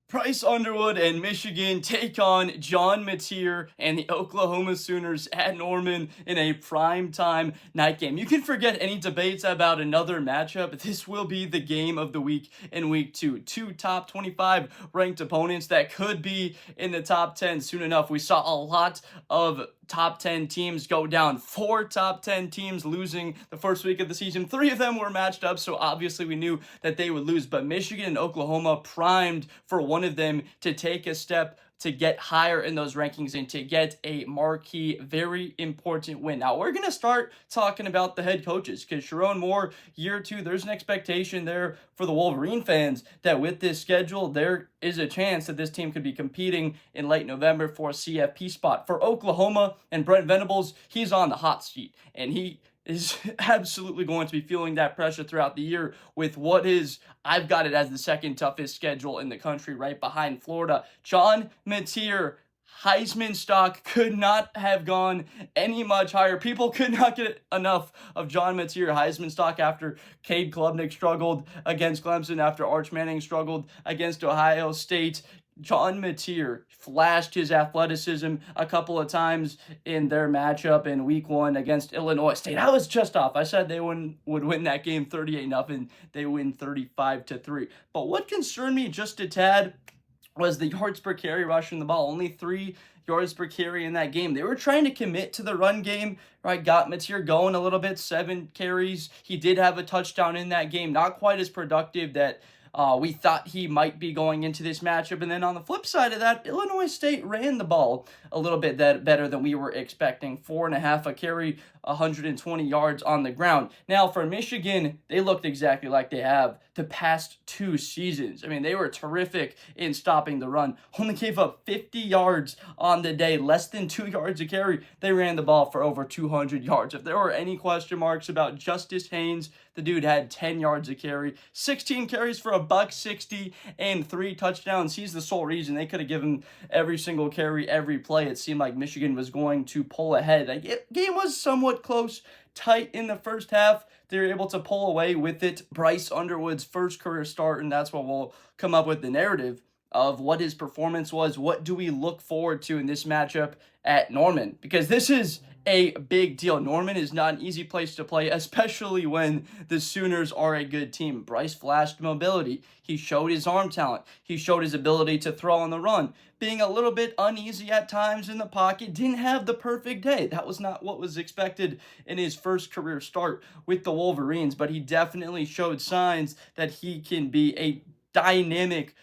Bryce Underwood and Michigan take on John Mateer and the Oklahoma Sooners at Norman in a primetime night game. You can forget any debates about another matchup. This will be the game of the week in week 2. Two top 25 ranked opponents that could be in the top 10 soon enough. We saw a lot of top 10 teams go down. 4 top 10 teams losing the first week of the season. 3 of them were matched up, so obviously we knew that they would lose. But Michigan and Oklahoma primed for one of them to take a step to get higher in those rankings and to get a marquee, very important win. Now, we're going to start talking about the head coaches because Sherrone Moore, year 2, there's an expectation there for the Wolverine fans that with this schedule, there is a chance that this team could be competing in late November for a CFP spot. For Oklahoma and Brent Venables, he's on the hot seat, and he is absolutely going to be feeling that pressure throughout the year with what is, I've got it as the second toughest schedule in the country right behind Florida. John Mateer, Heisman stock could not have gone any much higher. People could not get enough of John Mateer Heisman stock after Cade Klubnik struggled against Clemson, after Arch Manning struggled against Ohio State. John Mateer flashed his athleticism a couple of times in their matchup in week 1 against Illinois State. I was just off. I said they would win that game 38-0. They win 35-3. But what concerned me just a tad was the yards per carry rushing the ball. Only 3 yards per carry in that game. They were trying to commit to the run game, right? Got Mateer going a little bit, 7 carries. He did have a touchdown in that game. Not quite as productive that we thought he might be going into this matchup. And then on the flip side of that, Illinois State ran the ball a little bit better than we were expecting. 4.5 a carry, 120 yards on the ground. Now, for Michigan, they looked exactly like they have the past 2 seasons. I mean, they were terrific in stopping the run. Only gave up 50 yards on the day, less than 2 yards a carry. They ran the ball for over 200 yards. If there were any question marks about Justice Haynes, the dude had 10 yards a carry, 16 carries for $160 and 3 touchdowns. He's the sole reason they could have given every single carry, every play. It seemed like Michigan was going to pull ahead. The game was somewhat close, tight in the first half. They were able to pull away with it. Bryce Underwood's first career start, and that's what we'll come up with the narrative of what his performance was. What do we look forward to in this matchup at Norman? Because this is a big deal. Norman is not an easy place to play, especially when the Sooners are a good team. Bryce flashed mobility. He showed his arm talent. He showed his ability to throw on the run. Being a little bit uneasy at times in the pocket, didn't have the perfect day. That was not what was expected in his first career start with the Wolverines, but he definitely showed signs that he can be a dynamic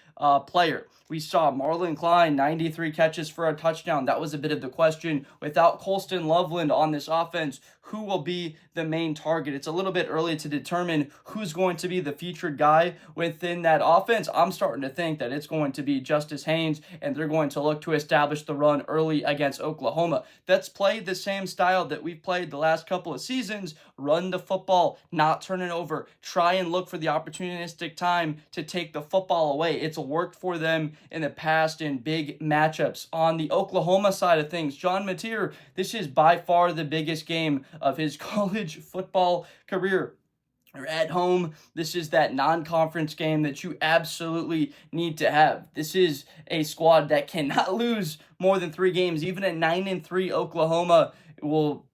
player. We saw Marlon Klein, 93 catches for a touchdown. That was a bit of the question. Without Colston Loveland on this offense, who will be the main target? It's a little bit early to determine who's going to be the featured guy within that offense. I'm starting to think that it's going to be Justice Haynes, and they're going to look to establish the run early against Oklahoma. Let's play the same style that we've played the last couple of seasons. Run the football, not turn it over. Try and look for the opportunistic time to take the football away. It's worked for them in the past in big matchups. On the Oklahoma side of things, John Mateer, this is by far the biggest game of his college football career. Or at home, this is that non-conference game that you absolutely need to have. This is a squad that cannot lose more than 3 games. Even a 9-3 Oklahoma will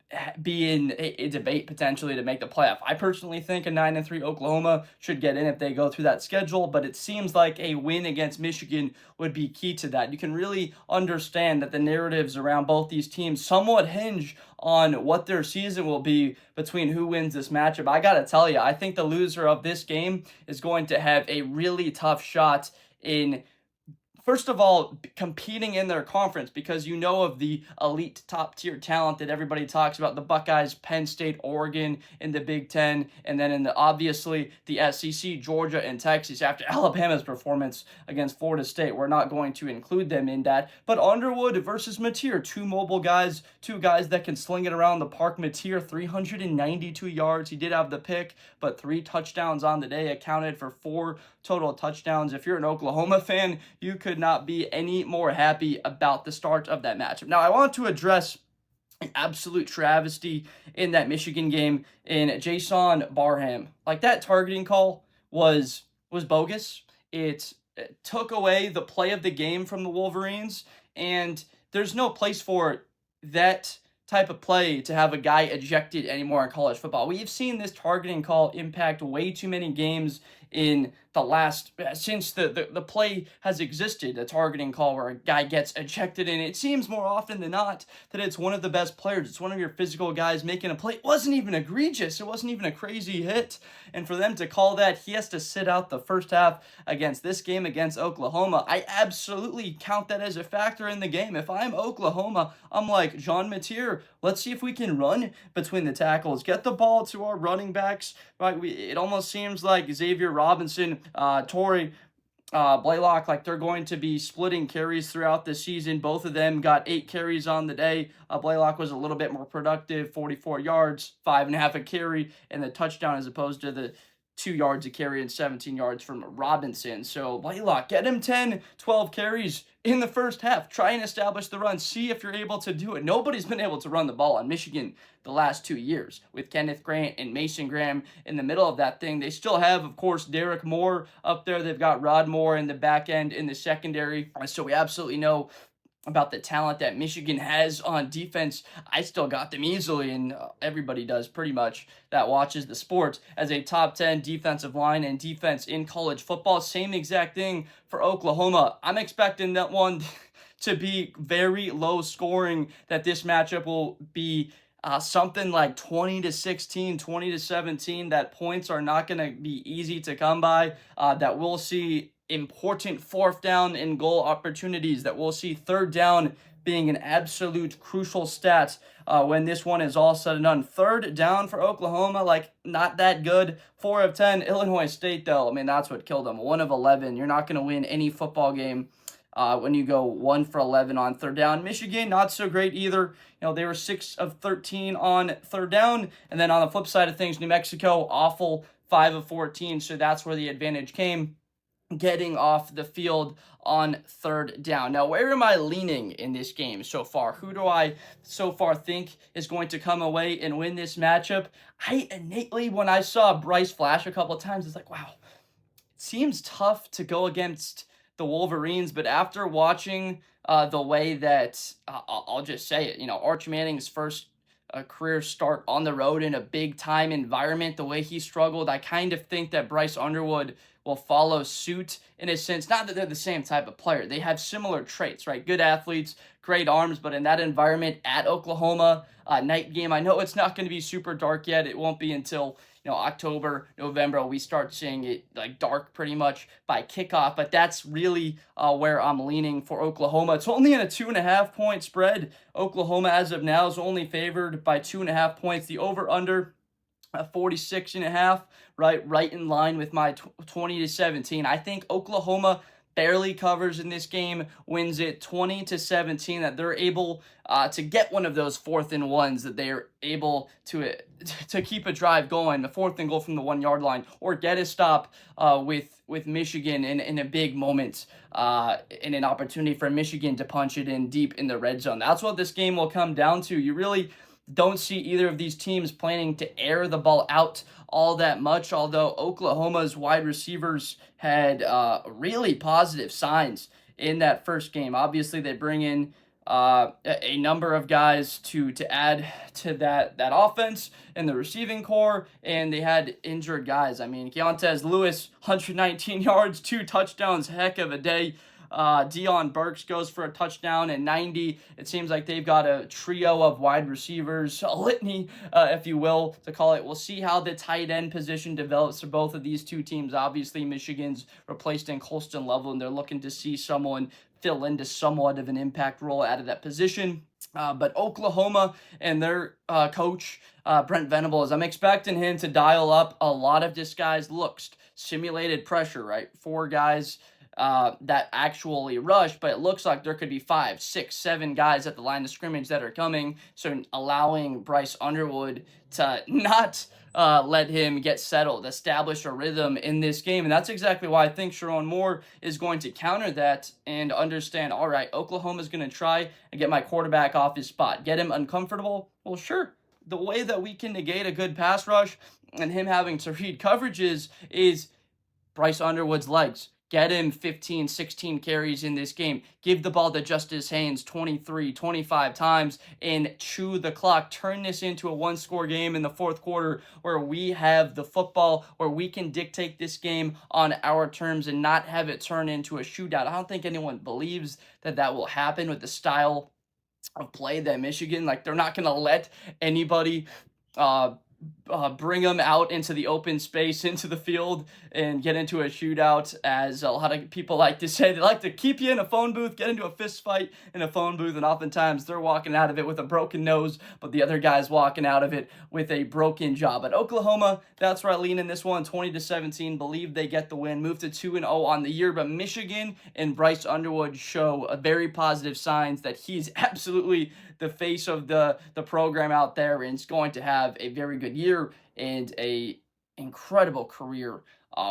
be in a debate potentially to make the playoff. I personally think a 9-3 Oklahoma should get in if they go through that schedule, but it seems like a win against Michigan would be key to that. You can really understand that the narratives around both these teams somewhat hinge on what their season will be between who wins this matchup. I gotta tell you, I think the loser of this game is going to have a really tough shot in, first of all, competing in their conference, because you know of the elite top-tier talent that everybody talks about, the Buckeyes, Penn State, Oregon in the Big Ten, and then in the obviously the SEC, Georgia, and Texas. After Alabama's performance against Florida State, we're not going to include them in that. But Underwood versus Mateer, 2 mobile guys, 2 guys that can sling it around the park. Mateer, 392 yards. He did have the pick, but 3 touchdowns on the day, accounted for 4 total touchdowns. If you're an Oklahoma fan, you could not be any more happy about the start of that matchup. Now, I want to address an absolute travesty in that Michigan game in Jason Barham. Like, that targeting call was bogus. It took away the play of the game from the Wolverines, and there's no place for that type of play to have a guy ejected anymore in college football. We've seen this targeting call impact way too many games in the last since the play has existed, a targeting call where a guy gets ejected, and it seems more often than not that it's one of the best players, it's one of your physical guys making a play. It wasn't even egregious, it wasn't even a crazy hit, and for them to call that he has to sit out the first half against this game against Oklahoma, I absolutely count that as a factor in the game. If I'm Oklahoma, I'm like, John Mateer, let's see if we can run between the tackles, get the ball to our running backs, right? It almost seems like Xavier Robinson, Torrey, Blaylock, like they're going to be splitting carries throughout the season. Both of them got 8 carries on the day. Blaylock was a little bit more productive, 44 yards, 5.5 a carry, and the touchdown as opposed to the 2 yards a carry and 17 yards from Robinson. So Blaylock, get him 10, 12 carries in the first half. Try and establish the run. See if you're able to do it. Nobody's been able to run the ball on Michigan the last 2 years with Kenneth Grant and Mason Graham in the middle of that thing. They still have, of course, Derek Moore up there. They've got Rod Moore in the back end in the secondary. So we absolutely know about the talent that Michigan has on defense. I still got them easily, and everybody does pretty much that watches the sport, as a top 10 defensive line and defense in college football. Same exact thing for Oklahoma. I'm expecting that one to be very low scoring, that this matchup will be something like 20-16, 20-17, that points are not going to be easy to come by, that we'll see important fourth down and goal opportunities, that we'll see third down being an absolute crucial stat when this one is all said and done. Third down for Oklahoma, like, not that good. 4 of 10. Illinois State, though, I mean, that's what killed them. 1 of 11. You're not going to win any football game when you go 1 for 11 on third down. Michigan, not so great either. You know, they were 6 of 13 on third down. And then on the flip side of things, New Mexico, awful, 5 of 14. So that's where the advantage came, getting off the field on third down. Now, where am I leaning in this game so far? Who do I so far think is going to come away and win this matchup? I innately, when I saw Bryce flash a couple of times, it's like, wow, it seems tough to go against the Wolverines, but after watching the way that, I'll just say it, you know, Arch Manning's first career start on the road in a big time environment, the way he struggled, I kind of think that Bryce Underwood will follow suit in a sense. Not that they're the same type of player. They have similar traits, right? Good athletes, great arms, but in that environment at Oklahoma, night game, I know it's not going to be super dark yet. It won't be until, you know, October, November, we start seeing it like dark pretty much by kickoff, but that's really where I'm leaning for Oklahoma. It's only in a 2.5 point spread. Oklahoma, as of now, is only favored by 2.5 points. The over-under 46.5, right in line with my 20-17. I think Oklahoma barely covers in this game, wins it 20-17, that they're able to get one of those 4th and 1s, that they are able to keep a drive going, the 4th and goal from the 1 yard line, or get a stop with Michigan in a big moment, in an opportunity for Michigan to punch it in deep in the red zone. That's what this game will come down to. You really don't see either of these teams planning to air the ball out all that much, although Oklahoma's wide receivers had really positive signs in that first game. Obviously, they bring in a number of guys to add to that offense and the receiving core, and they had injured guys. I mean, Keontez Lewis, 119 yards, 2 touchdowns, heck of a day. Deion Burks goes for a touchdown and 90. It seems like they've got a trio of wide receivers, a litany, if you will, to call it. We'll see how the tight end position develops for both of these two teams. Obviously, Michigan's replaced in Colston Level, and they're looking to see someone fill into somewhat of an impact role out of that position. But Oklahoma and their coach, Brent Venables, I'm expecting him to dial up a lot of disguised looks, simulated pressure, right? 4 guys that actually rush, but it looks like there could be 5, 6, 7 guys at the line of scrimmage that are coming, so allowing Bryce Underwood to not let him get settled, establish a rhythm in this game. And that's exactly why I think Sherrone Moore is going to counter that and understand, all right, Oklahoma's going to try and get my quarterback off his spot, get him uncomfortable. Well, sure, the way that we can negate a good pass rush and him having to read coverages is Bryce Underwood's legs. Get him 15, 16 carries in this game. Give the ball to Justice Haynes 23, 25 times and chew the clock. Turn this into a one-score game in the fourth quarter where we have the football, where we can dictate this game on our terms and not have it turn into a shootout. I don't think anyone believes that that will happen with the style of play that Michigan, like, they're not going to let anybody bring them out into the open space, into the field, and get into a shootout. As a lot of people like to say, they like to keep you in a phone booth, get into a fist fight in a phone booth, and oftentimes they're walking out of it with a broken nose, but the other guy's walking out of it with a broken jaw. But Oklahoma, that's where I lean in this one, 20-17, believe they get the win, move to 2-0 on the year. But Michigan and Bryce Underwood show a very positive signs that he's absolutely the face of the program out there, and is going to have a very good year and a incredible career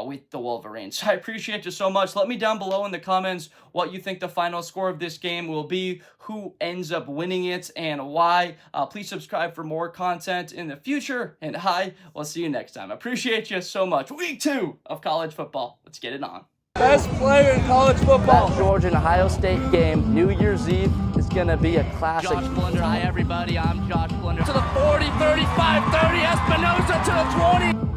with the Wolverines. I appreciate you so much. Let me down below in the comments what you think the final score of this game will be, who ends up winning it, and why. Please subscribe for more content in the future, and I will see you next time. I appreciate you so much. Week 2 of college football. Let's get it on. Best player in college football. That Georgia and Ohio State game, New Year's Eve, is going to be a classic. Josh Blunder, hi everybody, I'm Josh Blunder. To the 40, 35, 30, Espinosa to the 20.